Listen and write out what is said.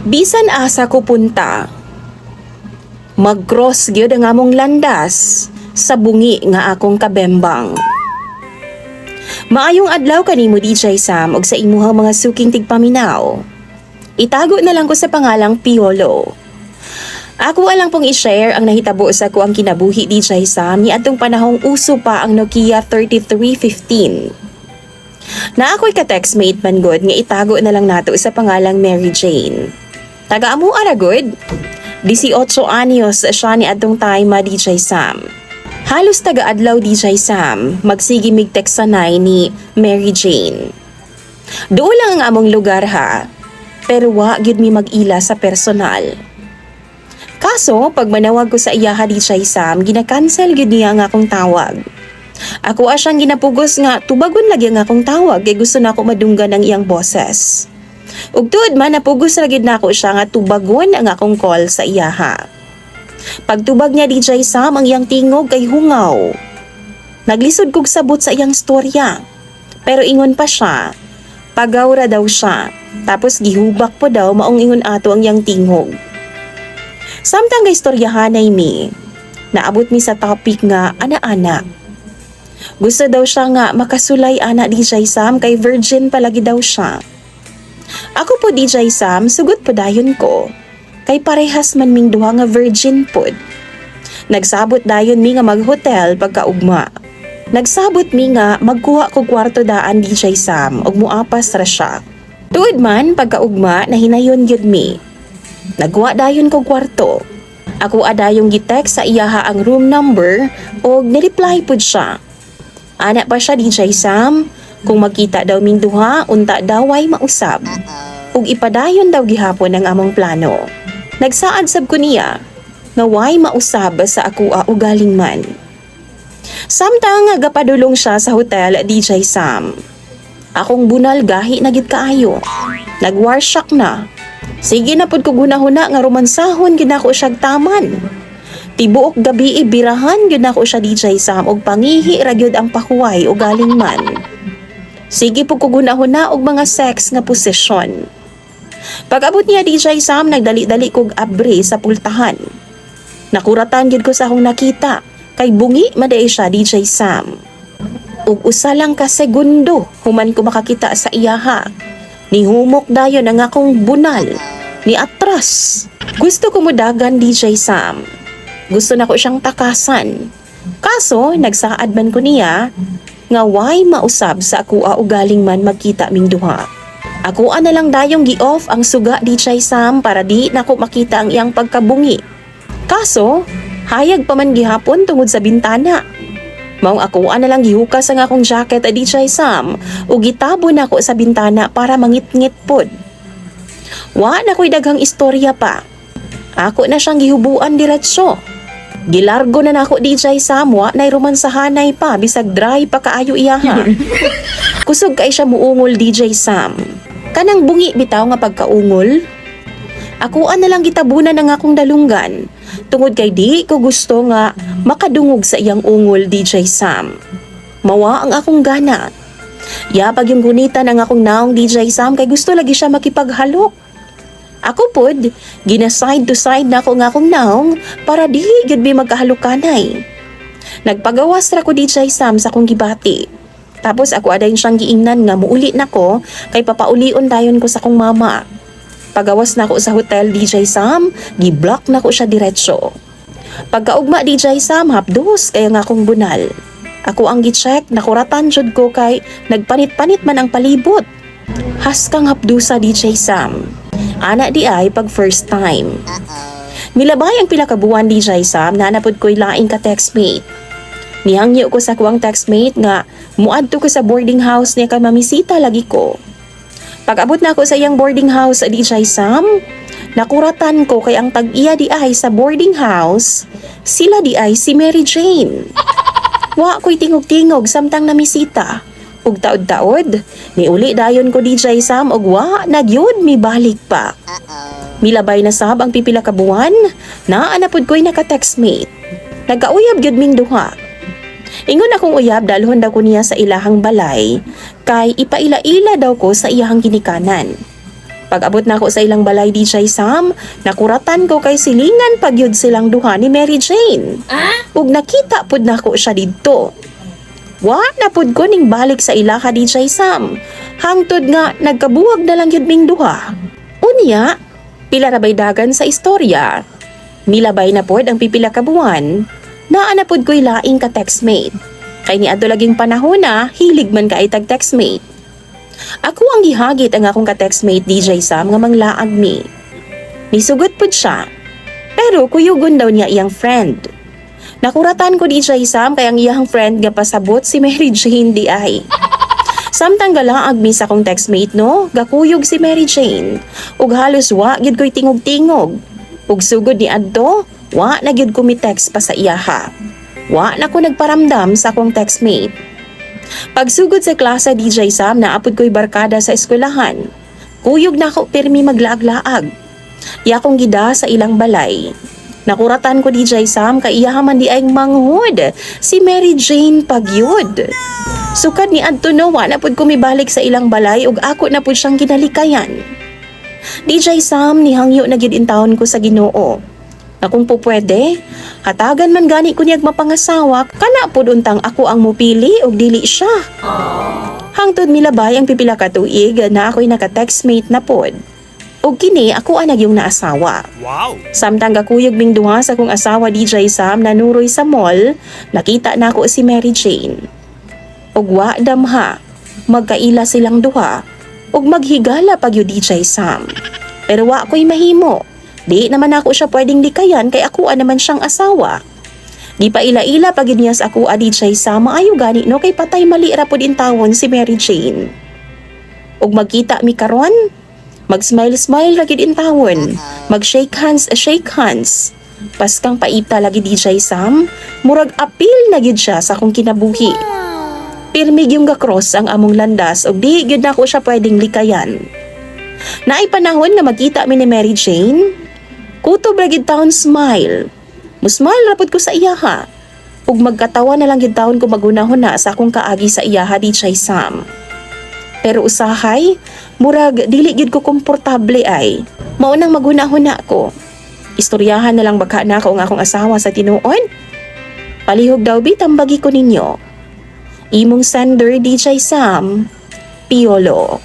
Bisan asa ko punta, mag-cross gyud ang among landas sa bungi nga akong kabembang. Maayong adlaw kanimo DJ Sam og sa imuhang mga suking tigpaminaw. Itago na lang ko sa pangalang Piolo. Ako alang pong i-share ang nahitabo sa ko ang kinabuhi DJ Sam ni atong panahong uso pa ang Nokia 3315. Na ako'y ka-textmate man good nga itago na lang nato sa pangalang Mary Jane. Taga-amu aragod, 18 anyos siya ni atong time DJ Sam. Halos taga-adlaw DJ Sam, magsigi mig teksanay ni Mary Jane. Doon lang ang among lugar ha, pero wa gyud mi mag-ila sa personal. Kaso, pag manawag ko sa iyaha DJ Sam, gina-cancel gyud niya ang akong tawag. Ako asyang ginapugos nga tubagon lagi ang akong tawag kay gusto na ako madunggan ang iyang boses. Ug tuod man napugos ra gyud nako siya nga tubagon ang akong call sa iyaha. Pagtubag niya DJ Sam ang iyang tingog kay hungaw. Naglisod kog sabot sa iyang storya. Pero ingon pa siya, pagaw ra daw siya. Tapos gihubak po daw maong ingon ato ang iyang tingog. Samtang gaistoryahanay mi, naabot mi sa topic nga ana-ana. Gusto daw siya nga makasulay ana DJ Sam kay virgin palagi daw siya. Ako po DJ Sam, sugot po dayon ko. Kay parehas man ming duha nga virgin pod. Nagsabot dayon mi nga mag-hotel pagkaugma. Nagsabot mi nga magkuha ko kwarto daan DJ Sam ug muapas ra siya. Tuod man pagkaugma nahinayon gyud mi. Nagkuha dayon ko kwarto. Ako adayong gi-text sa iyaha ang room number ug ni-reply pod siya. Ana pa siya DJ Sam, kung magkita daw ming duha, unta daw ay mausab. Ug ipadayon daw gihapon ang among plano. Nagsaad sab ko niya, nga way mausab sa ako ugaling man. Samtang gapadulong siya sa hotel DJ Sam. Akong bunal gahi na gid kaayo. Nag-warshock na. Sige na pud ko gunahuna nga romansahon gid nako siya taman. Tibuok gabi ibirahan gyud nako siya DJ Sam og pangihi ra gyud ang pahuway o galing man. Sige po ko gunahuna og mga sex nga posisyon. Pag-abot niya DJ Sam nagdali-dali kog abre sa pultahan. Nakuratan gyud ko sa akong nakita kay bungi maday siya DJ Sam. Ug usa lang ka segundo human ko makakita sa iyaha. Nihumok dayon ang akong bunal ni atras. Gusto ko mudagan DJ Sam. Gusto na ko siyang takasan. Kaso, nagsaad man ko niya nga way mausab sa ako ugaling man magkita ming duha. Ako na lang dayong gi-off ang suga DJ Sam para di na ko makita ang iyang pagkabungi. Kaso, hayag pa man gihapon tungod sa bintana. Maong ako na lang gihukas ang akong jacket DJ Sam ug gitabon ako sa bintana para mangit-ngit pod. Wa na ko'y daghang istorya pa. Ako na siyang gihubuan diretso. Gilargo na nako DJ Sam, wa nay romansahanay pa, bisag dry pa kaayo iyaha. Kusog kay siya muungol DJ Sam. Kanang bungi bitaw nga pagkaungol. Ako na lang gitabunan ng akong dalunggan. Tungod kay di ko gusto nga makadungog sa iyang ungol DJ Sam. Mawa ang akong gana. Yapag yung gunitan ang akong naong DJ Sam kay gusto lagi siya makipaghalok. Ako pod, gina-side to side na ako nga akong naong para di gyud mi magkahalukanay. Nagpagawas ra ko DJ Sam sa akong gibati. Tapos ako adayon siyang giingnan nga muuli nako kay papaulion dayon ko sa akong mama. Pagawas na ko sa hotel DJ Sam, gi-block na ko siya diretso. Pagkaugma DJ Sam, hapdos kaya nga akong bunal. Ako ang gi-check, nakuratan jud ko kay nagpanit-panit man ang palibot. Haskang hapdusa DJ Sam. Ana di ay pag first time. Milabay ang pila ka buwan DJ Sam na napod ko'y laing ka textmate. Nihangyo ko sa kuwang textmate nga muadto ko sa boarding house niya kay mamisita lagi ko. Pag-abot na ako sa iyang boarding house DJ Sam, nakuratan ko kay ang tag-iya di ay sa boarding house, sila di ay si Mary Jane. Wa ko'y tingog-tingog samtang namisita. Ug taod-taod, niuli dayon ko DJ Sam og wa nagyud mi balik pa. Milabay na sab ang pipila ka buwan, naanapod ko'y naka-textmate. Nagkauyab gyud ming duha. Ingon akong uyab dalhon daw ko niya sa ilahang balay, kay ipaila-ila daw ko sa iyahang ginikanan. Pag-abot na ako sa ilang balay DJ Sam, nakuratan ko kay silingan pagyud silang duha ni Mary Jane. Ug nakita pud nako siya didto. Wa na pud ko ning balik sa ilaha DJ Sam. Hangtod nga nagkabuwag na lang yun ming duha. Unya, pila ra bay dagan sa istorya. Milabay na pod ang pipila ka buwan. Naa na pod ko'y laing ka textmate. Kay ni adto laging panahon na hilig man ka itag textmate. Ako ang gihagit ang akong ka-textmate DJ Sam nga manglaag mi. Nisugot pud siya. Pero kuyugon daw niya iyang friend. Nakuratan ko DJ Sam kay ang iyang friend nga pasabot si Mary Jane di ay. Samtang galaag mi sa akong textmate no, gakuyog si Mary Jane. Ug halos wa gyud ko'y tingog-tingog. Ug sugod ni adto, wa na gyud ko mi text pa sa iyaha. Wa na ko nagparamdam sa akong textmate. Pagsugod sa klase DJ Sam, naapod ko'y barkada sa eskwelahan. Kuyog na ako pirmi maglaag-laag. Yakong gida sa ilang balay. Nakuratan ko DJ Sam kay iyahaman di ay manghud si Mary Jane pagyud. Sukad ni adto no, wa na pud kumibalik sa ilang balay ug ako na pud siyang ginalikayan. DJ Sam, nihangyo na gyud intawon ko sa Ginoo. Na kung po pwede, hatagan man gani ko niyag mapangasawa, kana pod untang ako ang mupili ug dili siya. Hangtod milabay ang pipila ka tuig na ako'y naka-textmate na pod. Ug kini ako ang nagyong naasawa. Wow! Samtang gakuyog ming duha sa kong asawa DJ Sam na nuroy sa mall, nakita na ako si Mary Jane. Ug wa damha, magkaila silang duha, ug maghigala pag yu DJ Sam. Pero wa ko'y mahimo. Di naman ako siya pwedeng likayan kay ako naman siyang asawa. Di pa ila-ila pag niya sa ako DJ Sam, maayo gani no kay patay mali ra pud intawon si Mary Jane. Ug magkita mi karon, mag-smile-smile ra gid intawon, mag-shake hands. Paskang paita lagi DJ Sam, murag apil na gid siya sa akong kinabuhi. Pirmi yung gakross ang among landas ug di gid nako siya pwedeng likayan. Naay panahon nga magkita mi ni Mary Jane, kutob ra gid taon smile. Musmile rapod ko sa iyaha. Ug magkatawa na lang gid taon ko magunahon na sa akong kaagi sa iyaha DJ Sam. Pero usahay, murag dili gid ko komportable ay. Maunang magunahon na ako. Istoryahan na lang baka na ako ang akong asawa sa tinuod. Palihog daw bitambagi ko ninyo. Imong sender DJ Sam, Piolo.